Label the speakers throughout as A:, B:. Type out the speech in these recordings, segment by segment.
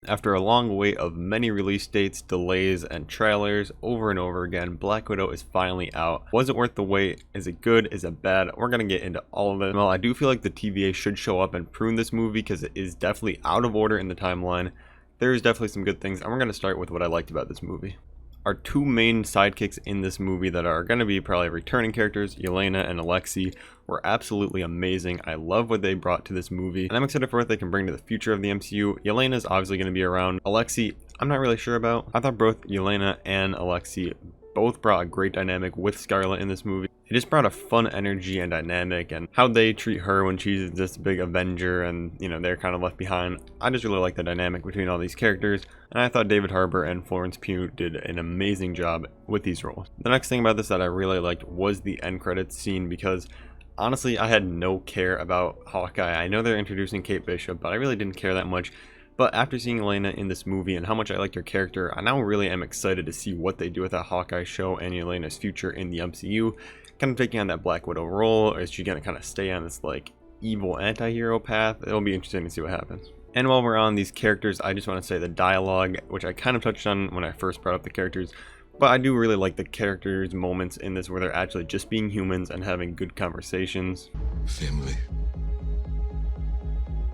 A: After a long wait of many release dates, delays, and trailers over and over again, Black Widow is finally out. Was it worth the wait? Is it good? Is it bad? We're gonna get into all of it. Well, I do feel like the TVA should show up and prune this movie because it is definitely out of order in the timeline. There's definitely some good things, and we're gonna start with what I liked about this movie. Our two main sidekicks in this movie that are going to be probably returning characters, Yelena and Alexi, were absolutely amazing. I love what they brought to this movie, and I'm excited for what they can bring to the future of the MCU. Yelena is obviously going to be around. Alexi, I'm not really sure about. I thought both Yelena and Alexi both brought a great dynamic with Scarlet in this movie. It just brought a fun energy and dynamic, and how they treat her when she's this big Avenger and, you know, they're kind of left behind. I just really like the dynamic between all these characters, and I thought David Harbour and Florence Pugh did an amazing job with these roles. The next thing about this that I really liked was the end credits scene, because honestly, I had no care about Hawkeye. I know they're introducing Kate Bishop, but I really didn't care that much. But after seeing Yelena in this movie and how much I liked her character, I now really am excited to see what they do with that Hawkeye show and Yelena's future in the MCU. Kind of taking on that Black Widow role, or is she gonna kind of stay on this like evil anti-hero path? It'll be interesting to see what happens. And while we're on these characters, I just want to say the dialogue, which I kind of touched on when I first brought up the characters, but I do really like the characters' moments in this where they're actually just being humans and having good conversations.
B: Family.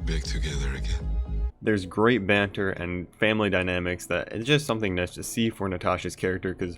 B: Back together again.
A: There's great banter and family dynamics that it's just something nice to see for Natasha's character, because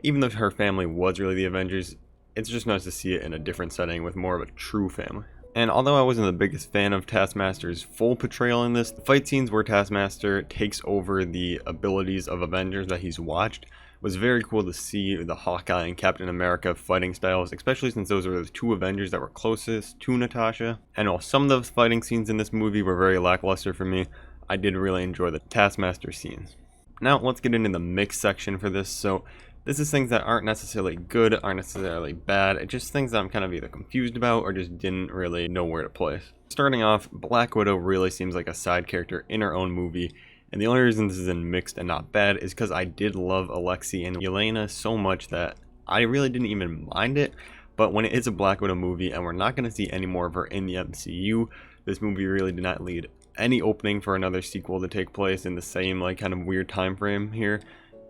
A: even though her family was really the Avengers, it's just nice to see it in a different setting with more of a true family. And although I wasn't the biggest fan of Taskmaster's full portrayal in this, the fight scenes where Taskmaster takes over the abilities of Avengers that he's watched was very cool to see the Hawkeye and Captain America fighting styles, especially since those were the two Avengers that were closest to Natasha. And while some of those fighting scenes in this movie were very lackluster for me, I did really enjoy the Taskmaster scenes. Now let's get into the mix section for this. So this is things that aren't necessarily good, aren't necessarily bad. It's just things that I'm kind of either confused about or just didn't really know where to place. Starting off, Black Widow really seems like a side character in her own movie. And the only reason this is in mixed and not bad is because I did love Alexi and Yelena so much that I really didn't even mind it. But when it is a Black Widow movie and we're not going to see any more of her in the MCU, this movie really did not lead any opening for another sequel to take place in the same like kind of weird time frame here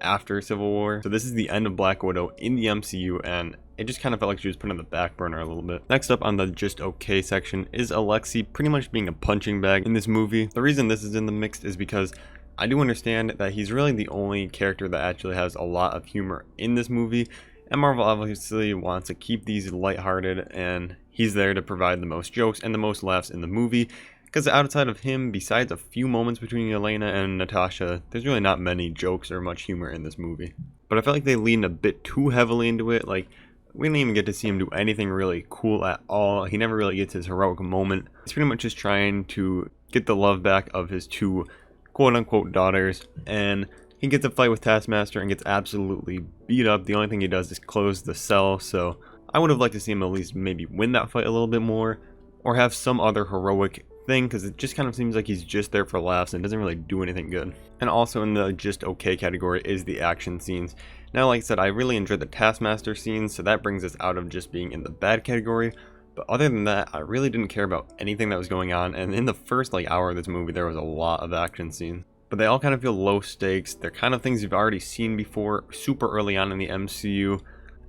A: after Civil War. So this is the end of Black Widow in the MCU, and it just kind of felt like she was put on the back burner a little bit. Next up on the just okay section is Alexi pretty much being a punching bag in this movie. The reason this is in the mixed is because I do understand that he's really the only character that actually has a lot of humor in this movie, and Marvel obviously wants to keep these lighthearted, and he's there to provide the most jokes and the most laughs in the movie. Because outside of him, besides a few moments between Yelena and Natasha, there's really not many jokes or much humor in this movie. But I felt like they leaned a bit too heavily into it. Like, we didn't even get to see him do anything really cool at all. He never really gets his heroic moment. He's pretty much just trying to get the love back of his two quote-unquote daughters. And he gets a fight with Taskmaster and gets absolutely beat up. The only thing he does is close the cell. So I would have liked to see him at least maybe win that fight a little bit more, or have some other heroic thing, because it just kind of seems like he's just there for laughs and doesn't really do anything good. And also in the just okay category is the action scenes. Now, like I said, I really enjoyed the Taskmaster scenes, so that brings us out of just being in the bad category. But other than that, I really didn't care about anything that was going on, and in the first like hour of this movie there was a lot of action scenes. But they all kind of feel low stakes. They're kind of things you've already seen before super early on in the MCU.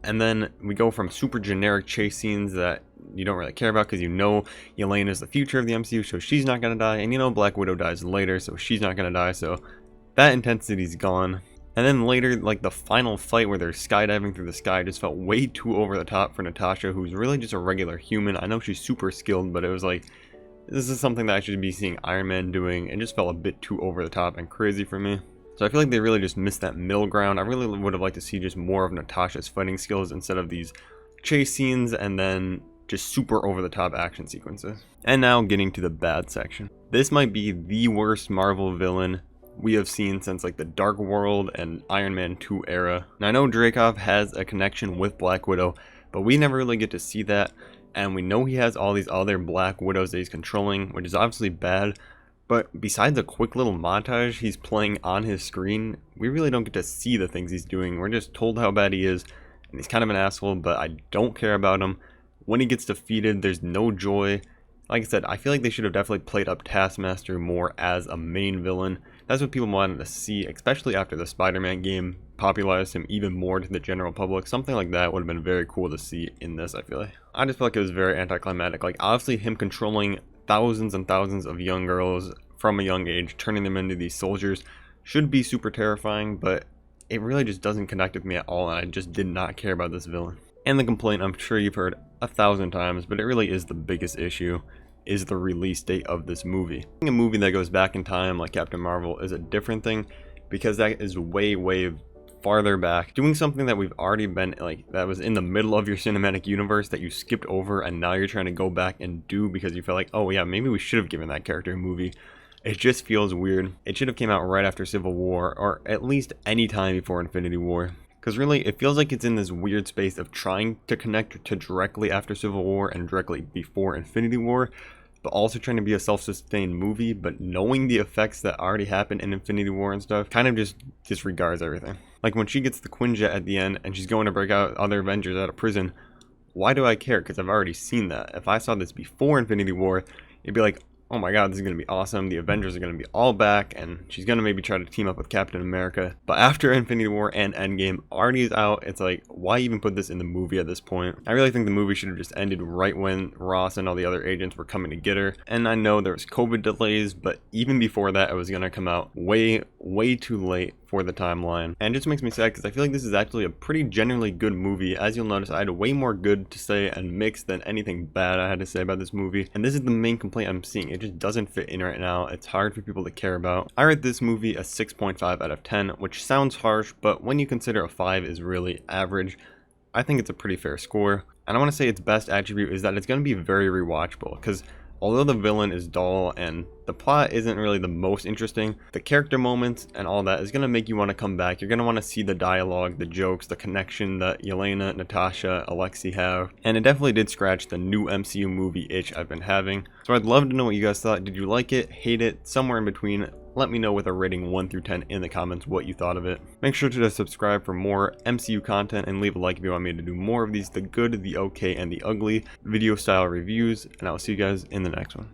A: And then we go from super generic chase scenes that you don't really care about because you know Yelena is the future of the MCU, so she's not going to die. And you know Black Widow dies later, so she's not going to die. So that intensity's gone. And then later, like the final fight where they're skydiving through the sky just felt way too over the top for Natasha, who's really just a regular human. I know she's super skilled, but it was like, this is something that I should be seeing Iron Man doing. It just felt a bit too over the top and crazy for me. So I feel like they really just missed that middle ground. I really would have liked to see just more of Natasha's fighting skills instead of these chase scenes and then just super over the top action sequences. And now getting to the bad section. This might be the worst Marvel villain we have seen since like the Dark World and Iron Man 2 era. Now I know Dreykov has a connection with Black Widow, but we never really get to see that. And we know he has all these other Black Widows that he's controlling, which is obviously bad. But besides a quick little montage he's playing on his screen, we really don't get to see the things he's doing. We're just told how bad he is, and he's kind of an asshole, but I don't care about him. When he gets defeated, there's no joy. Like I said, I feel like they should have definitely played up Taskmaster more as a main villain, That's what people wanted to see, especially after the Spider-Man game popularized him even more to the general public. Something like that would have been very cool to see in this, I feel like. I just feel like it was very anticlimactic. Like, obviously him controlling thousands and thousands of young girls from a young age, turning them into these soldiers, should be super terrifying, but it really just doesn't connect with me at all, and I just did not care about this villain. And the complaint I'm sure you've heard 1,000 times, but it really is the biggest issue, is the release date of this movie. A movie that goes back in time like Captain Marvel is a different thing, because that is way farther back. Doing something that we've already been, like, that was in the middle of your cinematic universe that you skipped over and now you're trying to go back and do because you feel like, oh yeah, maybe we should have given that character a movie. It just feels weird. It should have came out right after Civil War, or at least any time before Infinity War. Because really, it feels like it's in this weird space of trying to connect to directly after Civil War and directly before Infinity War, but also trying to be a self-sustained movie, but knowing the effects that already happened in Infinity War and stuff, kind of just disregards everything. Like when she gets the Quinjet at the end and she's going to break out other Avengers out of prison, why do I care? Because I've already seen that. If I saw this before Infinity War, it'd be like, oh my god, this is going to be awesome, the Avengers are going to be all back, and she's going to maybe try to team up with Captain America. But after Infinity War and Endgame already is out, it's like, why even put this in the movie at this point? I really think the movie should have just ended right when Ross and all the other agents were coming to get her. And I know there was COVID delays, but even before that, it was going to come out way too late for the timeline. And it just makes me sad because I feel like this is actually a pretty generally good movie. As you'll notice, I had way more good to say and mixed than anything bad I had to say about this movie. And this is the main complaint I'm seeing. It just doesn't fit in right now. It's hard for people to care about. I rate this movie a 6.5 out of 10, which sounds harsh, but when you consider a 5 is really average, I think it's a pretty fair score. And I want to say its best attribute is that it's going to be very rewatchable, because although the villain is dull and the plot isn't really the most interesting, the character moments and all that is going to make you want to come back. You're going to want to see the dialogue, the jokes, the connection that Yelena, Natasha, Alexi have. And it definitely did scratch the new MCU movie itch I've been having. So I'd love to know what you guys thought. Did you like it, hate it, somewhere in between? Let me know with a rating 1 through 10 in the comments what you thought of it. Make sure to subscribe for more MCU content and leave a like if you want me to do more of these, the good, the okay, and the ugly video style reviews. And I'll see you guys in the next one.